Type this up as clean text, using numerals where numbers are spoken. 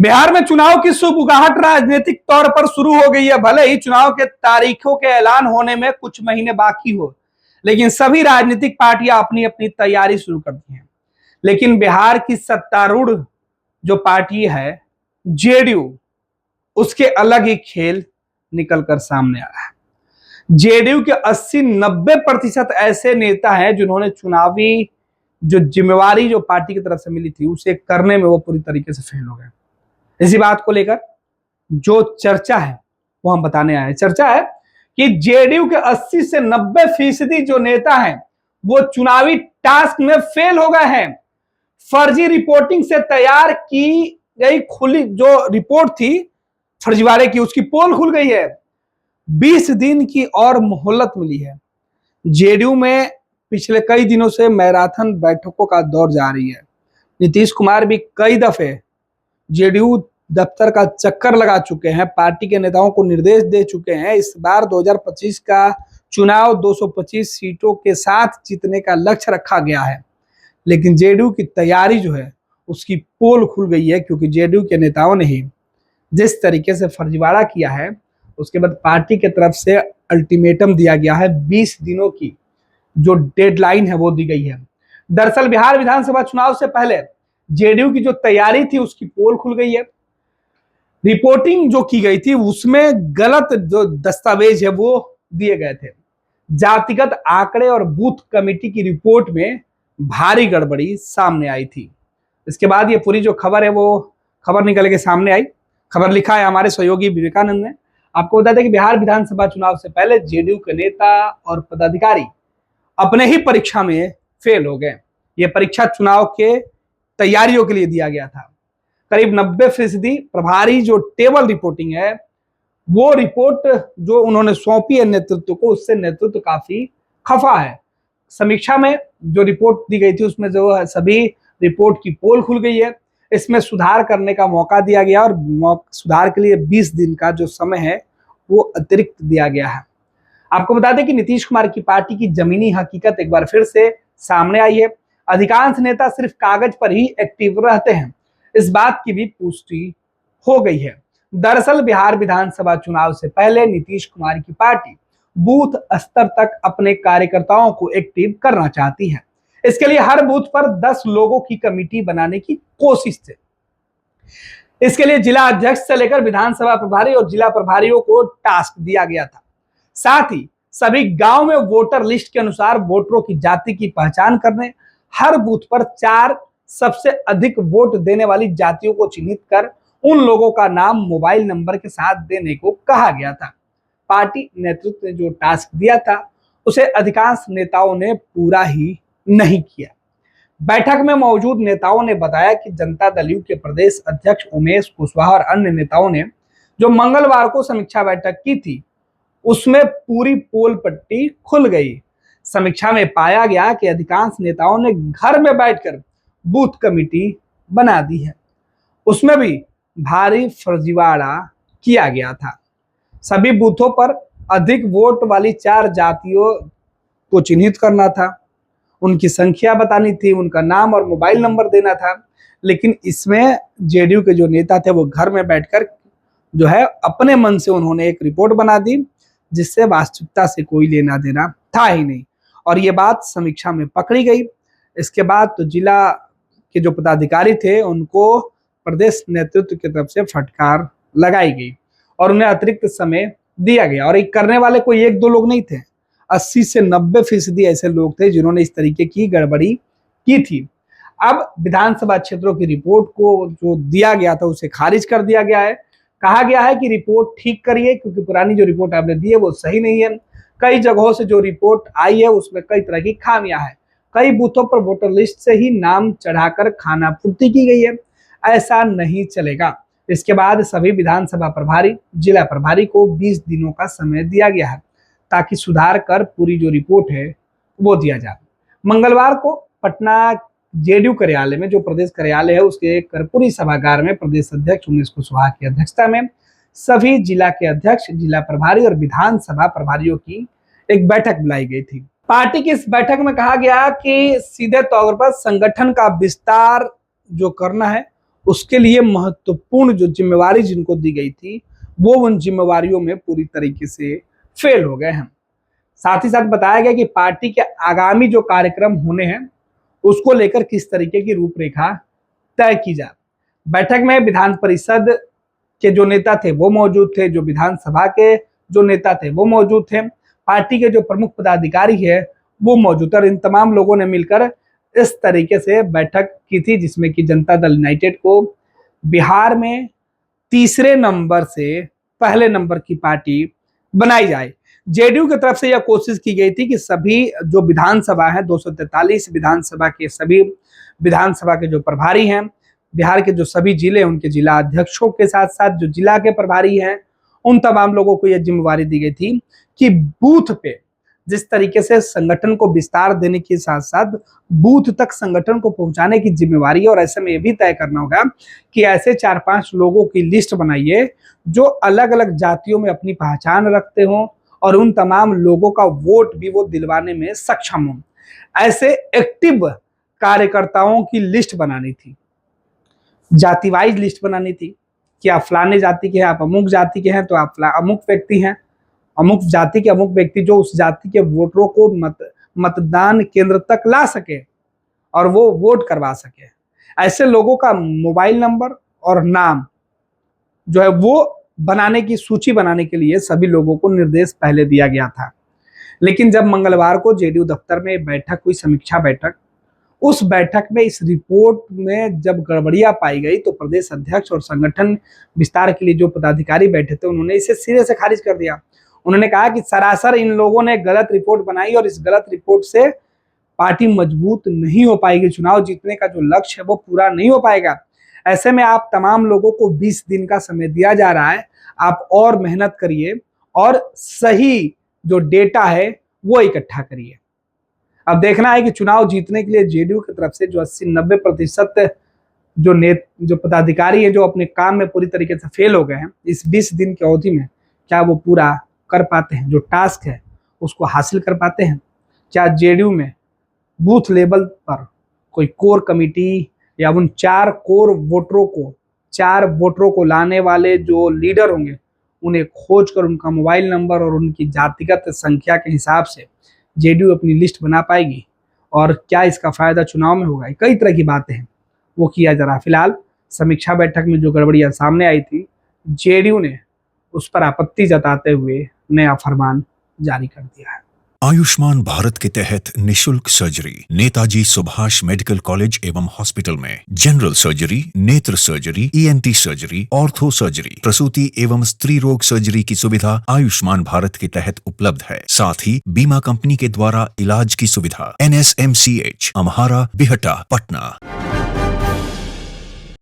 बिहार में चुनाव की सुगबुगाहट राजनीतिक तौर पर शुरू हो गई है। भले ही चुनाव के तारीखों के ऐलान होने में कुछ महीने बाकी हो, लेकिन सभी राजनीतिक पार्टियां अपनी अपनी तैयारी शुरू कर दी हैं। लेकिन बिहार की सत्तारूढ़ जो पार्टी है जेडीयू, उसके अलग ही खेल निकलकर सामने आ रहा है। जेडीयू के 80-90% ऐसे नेता हैं जिन्होंने चुनावी जो जिम्मेवारी जो पार्टी की तरफ से मिली थी उसे करने में वो पूरी तरीके से फेल हो गए। इसी बात को लेकर जो चर्चा है वो हम बताने आए हैं। चर्चा है कि जेडीयू के 80 से 90% जो नेता हैं वो चुनावी टास्क में फेल हो गए हैं। फर्जी रिपोर्टिंग से तैयार की गई खुली जो रिपोर्ट थी फर्जीवाड़े की, उसकी पोल खुल गई है। 20 दिन की और मोहलत मिली है। जेडीयू में पिछले कई दिनों से मैराथन बैठकों का दौर जारी है। नीतीश कुमार भी कई दफे जेडीयू दफ्तर का चक्कर लगा चुके हैं, पार्टी के नेताओं को निर्देश दे चुके हैं। इस बार 2025 का चुनाव 225 सीटों के साथ जीतने का लक्ष्य रखा गया है, लेकिन जेडीयू की तैयारी जो है उसकी पोल खुल गई है, क्योंकि जेडीयू के नेताओं ने ही जिस तरीके से फर्जीवाड़ा किया है उसके बाद पार्टी की तरफ से अल्टीमेटम दिया गया है। 20 दिनों की जो डेडलाइन है वो दी गई है। दरअसल बिहार विधानसभा चुनाव से पहले जेडीयू की जो तैयारी थी उसकी पोल खुल गई है। रिपोर्टिंग जो की गई थी उसमें गलत जो दस्तावेज है वो दिए गए थे। जातिगत आंकड़े और बूथ कमेटी की रिपोर्ट में भारी गड़बड़ी सामने आई थी। इसके बाद ये पूरी जो खबर है वो खबर निकल के सामने आई। खबर लिखा है हमारे सहयोगी विवेकानंद ने। आपको बता दें कि बिहार विधानसभा चुनाव से पहले जेडीयू के नेता और पदाधिकारी अपने ही परीक्षा में फेल हो गए। ये परीक्षा चुनाव के तैयारियों के लिए दिया गया था। करीब 90% प्रभारी जो टेबल रिपोर्टिंग है वो रिपोर्ट जो उन्होंने सौंपी है नेतृत्व को, उससे नेतृत्व काफी खफा है। समीक्षा में जो रिपोर्ट दी गई थी उसमें जो है सभी रिपोर्ट की पोल खुल गई है। इसमें सुधार करने का मौका दिया गया और सुधार के लिए 20 दिन का जो समय है वो अतिरिक्त दिया गया है। आपको बता दें कि नीतीश कुमार की पार्टी की जमीनी हकीकत एक बार फिर से सामने आई है। अधिकांश नेता सिर्फ कागज पर ही एक्टिव रहते हैं, इस बात की भी पुष्टि हो गई है। दरअसल बिहार विधानसभा चुनाव से पहले नीतीश कुमार की पार्टी बूथ स्तर तक अपने कार्यकर्ताओं को एक्टिव करना चाहती है। इसके लिए हर बूथ पर 10 लोगों की कमेटी बनाने की कोशिश थी। इसके लिए जिला अध्यक्ष से लेकर विधानसभा प्रभारी और जिला प्रभारियों को टास्क दिया गया था। साथ ही सभी गांव में वोटर लिस्ट के अनुसार वोटरों की जाति की पहचान करने, हर बूथ पर 4 सबसे अधिक वोट देने वाली जातियों को चिन्हित कर उन लोगों का नाम मोबाइल नंबर के साथ देने को कहा गया था। पार्टी नेतृत्व ने जो टास्क दिया था उसे अधिकांश नेताओं ने पूरा ही नहीं किया। बैठक में मौजूद नेताओं ने बताया कि जनता दल यू के प्रदेश अध्यक्ष उमेश कुशवाहा और अन्य नेताओं ने जो मंगलवार को समीक्षा बैठक की थी उसमें पूरी पोल पट्टी खुल गई। समीक्षा में पाया गया कि अधिकांश नेताओं ने घर में बैठकर बूथ कमेटी बना दी है, उसमें भी भारी फर्जीवाड़ा किया गया था। सभी बूथों पर अधिक वोट वाली 4 जातियों को चिन्हित करना था, उनकी संख्या बतानी थी, उनका नाम और मोबाइल नंबर देना था। लेकिन इसमें जेडीयू के जो नेता थे वो घर में बैठकर जो है अपने मन से उन्होंने एक रिपोर्ट बना दी जिससे वास्तविकता से कोई लेना देना था ही नहीं, और ये बात समीक्षा में पकड़ी गई। इसके बाद तो जिला के जो पदाधिकारी थे उनको प्रदेश नेतृत्व की तरफ से फटकार लगाई गई और उन्हें अतिरिक्त समय दिया गया। और ये करने वाले कोई 1-2 लोग नहीं थे, 80 से 90% ऐसे लोग थे जिन्होंने इस तरीके की गड़बड़ी की थी। अब विधानसभा क्षेत्रों की रिपोर्ट को जो दिया गया था उसे खारिज कर दिया गया है। कहा गया है कि रिपोर्ट ठीक करिए, क्योंकि पुरानी जो रिपोर्ट आपने दी है वो सही नहीं है। कई जगहों से जो रिपोर्ट आई है उसमें कई तरह की खामियां हैं। कई बूथों पर वोटर लिस्ट से ही नाम चढ़ाकर खानापूर्ति की गई है, ऐसा नहीं चलेगा। इसके बाद सभी विधानसभा प्रभारी, जिला प्रभारी को 20 दिनों का समय दिया गया है ताकि सुधार कर पूरी जो रिपोर्ट है वो दिया जाए। मंगलवार को पटना जेडीयू कार्यालय में, जो प्रदेश कार्यालय है, उसके कर्पूरी सभागार में प्रदेश अध्यक्ष उमेश कुशवाहा की अध्यक्षता में सभी जिला के अध्यक्ष, जिला प्रभारी और विधानसभा प्रभारियों की एक बैठक बुलाई गई थी। पार्टी की इस बैठक में कहा गया कि सीधे तौर पर संगठन का विस्तार जो करना है उसके लिए महत्वपूर्ण जो जिम्मेवारी जिनको दी गई थी वो उन जिम्मेवारियों में पूरी तरीके से फेल हो गए हैं। साथ ही साथ बताया गया कि पार्टी के आगामी जो कार्यक्रम होने हैं उसको लेकर किस तरीके की रूपरेखा तय की जाए। बैठक में विधान परिषद के जो नेता थे वो मौजूद थे, जो विधानसभा के जो नेता थे वो मौजूद थे, पार्टी के जो प्रमुख पदाधिकारी है वो मौजूद थे और इन तमाम लोगों ने मिलकर इस तरीके से बैठक की थी जिसमें कि जनता दल यूनाइटेड को बिहार में तीसरे नंबर से पहले नंबर की पार्टी बनाई जाए। जेडीयू की तरफ से यह कोशिश की गई थी कि सभी जो विधानसभा है 243 विधानसभा के सभी विधानसभा के जो प्रभारी हैं, बिहार के जो सभी जिले उनके जिला अध्यक्षों के साथ साथ जो जिला के प्रभारी हैं उन तमाम लोगों को यह जिम्मेवारी दी गई थी कि बूथ पे जिस तरीके से संगठन को विस्तार देने के साथ साथ बूथ तक संगठन को पहुंचाने की जिम्मेवारी है और ऐसे में यह भी तय करना होगा कि ऐसे 4-5 लोगों की लिस्ट बनाइए जो अलग अलग जातियों में अपनी पहचान रखते हों और उन तमाम लोगों का वोट भी वो दिलवाने में सक्षम हों। ऐसे एक्टिव कार्यकर्ताओं की लिस्ट बनानी थी, जाति वाइज लिस्ट बनानी थी कि आप फलाने जाति के हैं, आप अमुक जाति के हैं तो आप अमुक व्यक्ति हैं, अमुक जाति के अमुक व्यक्ति जो उस जाति के वोटरों को मतदान केंद्र तक ला सके और वो वोट करवा सके। ऐसे लोगों का मोबाइल नंबर और नाम जो है वो बनाने की सूची बनाने के लिए सभी लोगों को निर्देश पहले दिया गया था। लेकिन जब मंगलवार को जेडीयू दफ्तर में बैठक हुई, समीक्षा बैठक, उस बैठक में इस रिपोर्ट में जब गड़बड़ियां पाई गई तो प्रदेश अध्यक्ष और संगठन विस्तार के लिए जो पदाधिकारी बैठे थे उन्होंने इसे सिरे से खारिज कर दिया। उन्होंने कहा कि सरासर इन लोगों ने गलत रिपोर्ट बनाई और इस गलत रिपोर्ट से पार्टी मजबूत नहीं हो पाएगी, चुनाव जीतने का जो लक्ष्य है वो पूरा नहीं हो पाएगा। ऐसे में आप तमाम लोगों को 20 दिन का समय दिया जा रहा है, आप और मेहनत करिए और सही जो डेटा है वो इकट्ठा करिए। अब देखना है कि चुनाव जीतने के लिए जेडीयू की तरफ से जो 80-90% जो पदाधिकारी है जो अपने काम में पूरी तरीके से फेल हो गए हैं, इस 20 दिन की अवधि में क्या वो पूरा कर पाते हैं, जो टास्क है उसको हासिल कर पाते हैं? क्या जेडीयू में बूथ लेवल पर कोई कोर कमेटी या उन 4 वोटरों को लाने वाले जो लीडर होंगे उन्हें खोज कर उनका मोबाइल नंबर और उनकी जातिगत संख्या के हिसाब से जेडीयू अपनी लिस्ट बना पाएगी? और क्या इसका फायदा चुनाव में होगा? कई तरह की बातें हैं वो किया जा रहा है। फिलहाल समीक्षा बैठक में जो गड़बड़ियां सामने आई थी, जेडीयू ने उस पर आपत्ति जताते हुए नया फरमान जारी कर दिया है। आयुष्मान भारत के तहत निशुल्क surgery Netaji Subhash medical college एवं हॉस्पिटल में जनरल सर्जरी, नेत्र surgery, ENT surgery, ortho surgery, प्रसूति एवं स्त्री रोग सर्जरी की सुविधा आयुष्मान भारत के तहत उपलब्ध है। साथ ही बीमा कंपनी के द्वारा इलाज की सुविधा। NSMCH, अम्हारा, बिहटा, पटना।